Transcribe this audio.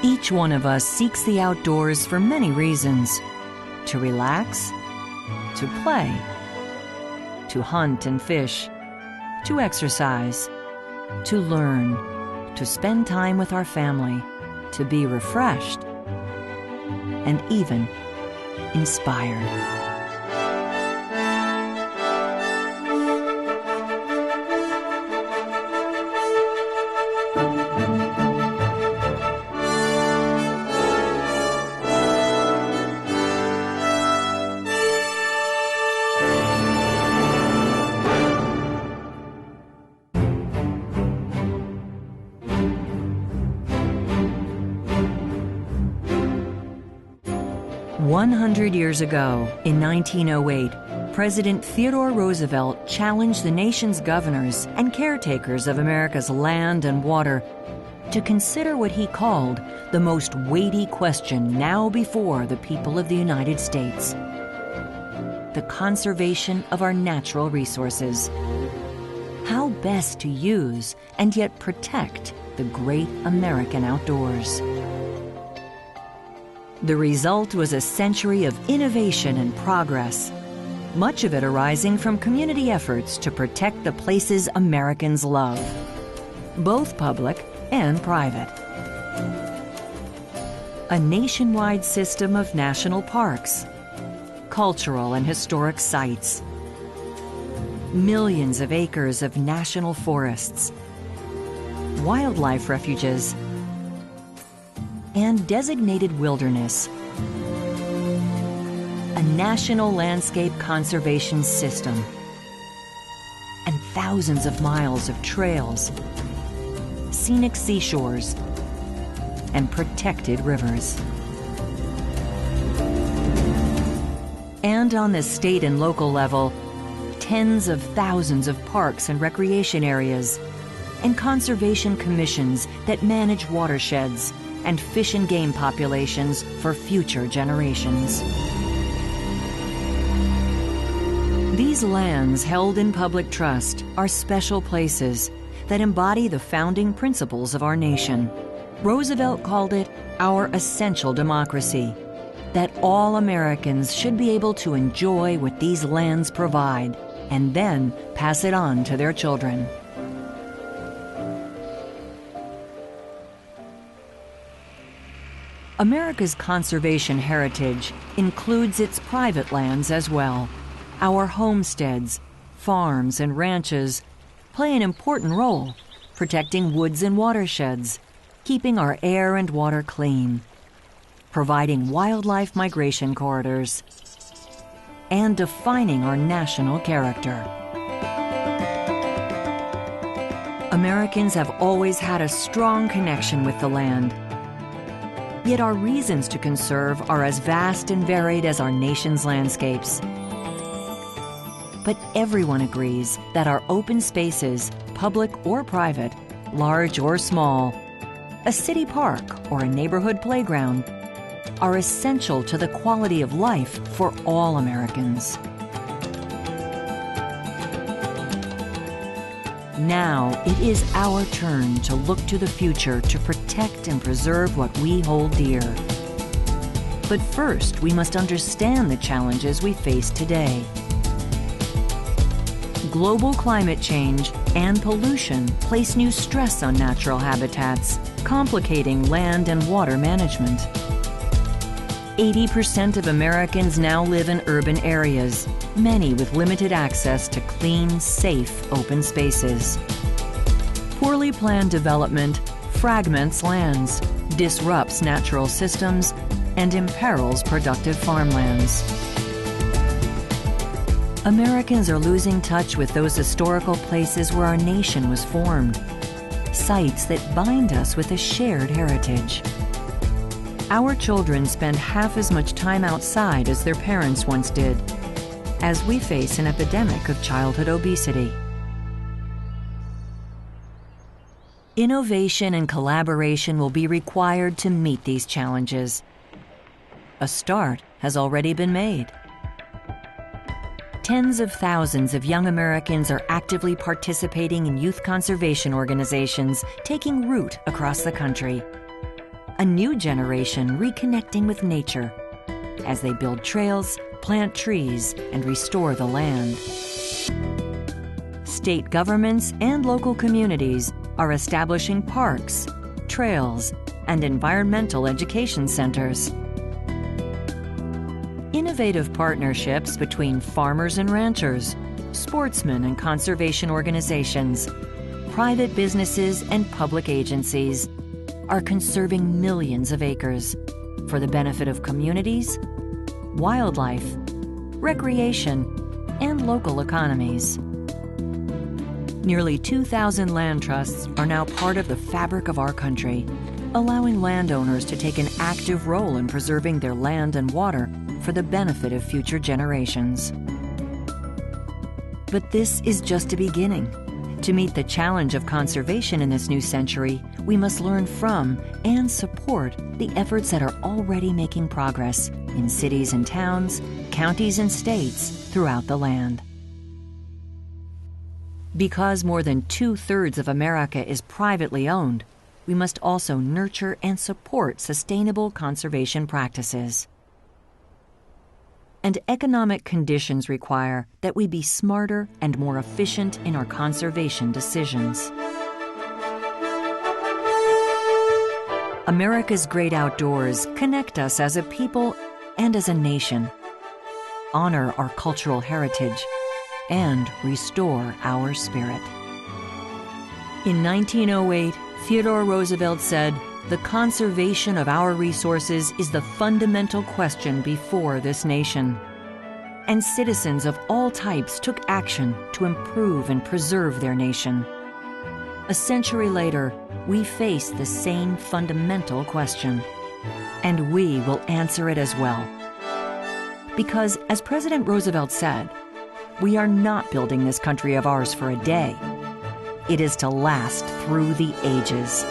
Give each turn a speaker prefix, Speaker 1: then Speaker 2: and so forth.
Speaker 1: Each one of us seeks the outdoors for many reasons: to relax, to play, to hunt and fish, to exercise, to learn, to spend time with our family, to be refreshed, and even inspired. 100 years ago, in 1908, President Theodore Roosevelt challenged the nation's governors and caretakers of America's land and water to consider what he called the most weighty question now before the people of the United States: the conservation of our natural resources. How best to use and yet protect the great American outdoors. The result was a century of innovation and progress, much of it arising from community efforts to protect the places Americans love, both public and private. A nationwide system of national parks, cultural and historic sites, millions of acres of national forests, wildlife refuges, and designated wilderness. A national landscape conservation system, and thousands of miles of trails, scenic seashores, and protected rivers. And on the state and local level, tens of thousands of parks and recreation areas, and conservation commissions that manage watersheds and fish and game populations for future generations. These lands held in public trust are special places that embody the founding principles of our nation. Roosevelt called it our essential democracy, that all Americans should be able to enjoy what these lands provide and then pass it on to their children. America's conservation heritage includes its private lands as well. Our homesteads, farms, and ranches play an important role protecting woods and watersheds, keeping our air and water clean, providing wildlife migration corridors, and defining our national character. Americans have always had a strong connection with the land. Yet our reasons to conserve are as vast and varied as our nation's landscapes. But everyone agrees that our open spaces, public or private, large or small, a city park or a neighborhood playground, are essential to the quality of life for all Americans. Now it is our turn to look to the future to protect and preserve what we hold dear. But first, we must understand the challenges we face today. Global climate change and pollution place new stress on natural habitats, complicating land and water management. 80% of Americans now live in urban areas, many with limited access to clean, safe, open spaces. Poorly planned development fragments lands, disrupts natural systems, and imperils productive farmlands. Americans are losing touch with those historical places where our nation was formed, sites that bind us with a shared heritage. Our children spend half as much time outside as their parents once did, as we face an epidemic of childhood obesity. Innovation and collaboration will be required to meet these challenges. A start has already been made. Tens of thousands of young Americans are actively participating in youth conservation organizations taking root across the country. a new generation reconnecting with nature as they build trails, plant trees, and restore the land. State governments and local communities are establishing parks, trails, and environmental education centers. Innovative partnerships between farmers and ranchers, sportsmen and conservation organizations, private businesses and public agencies are conserving millions of acres for the benefit of communities, wildlife, recreation, and local economies. Nearly 2,000 land trusts are now part of the fabric of our country, allowing landowners to take an active role in preserving their land and water for the benefit of future generations. But this is just a beginning. To meet the challenge of conservation in this new century, we must learn from and support the efforts that are already making progress in cities and towns, counties and states throughout the land. Because more than 2/3 of America is privately owned, we must also nurture and support sustainable conservation practices. And economic conditions require that we be smarter and more efficient in our conservation decisions. America's great outdoors connect us as a people and as a nation, honor our cultural heritage, and restore our spirit. In 1908, Theodore Roosevelt said, "The conservation of our resources is the fundamental question before this nation." And citizens of all types took action to improve and preserve their nation. A century later, we face the same fundamental question, and we will answer it as well. Because, as President Roosevelt said, we are not building this country of ours for a day. It is to last through the ages.